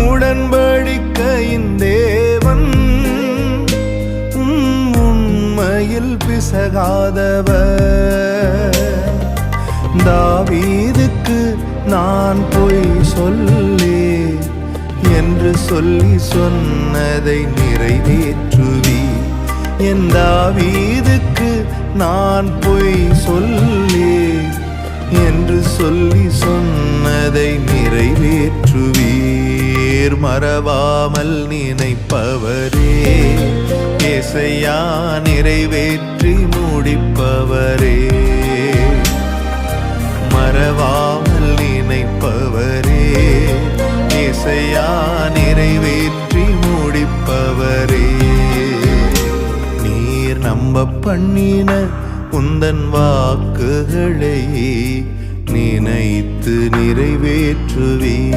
உடன்படிக்கையின் தேவன் உண்மையில் பிசகாதவர். தாவீதுக்கு நான் பொய் சொல்லி என்று சொல்லி சொன்னதை நிறைவேற்றுவி. என் தாவீதுக்கு நான் பொய் சொல்லி என்று சொல்லி சொன்னதை நிறைவேற்றுவீர். மறவாமல் நினைப்பவரே, ஏசையா நிறைவேற்றி முடிப்பவரே. மறவாமல் நினைப்பவரே, ஏசையா நிறைவேற்றி முடிப்பவரே. நீர் நம்ப பண்ணின உந்தன் வாக்குகளை நினைத்து நிறைவேற்றுவீர்.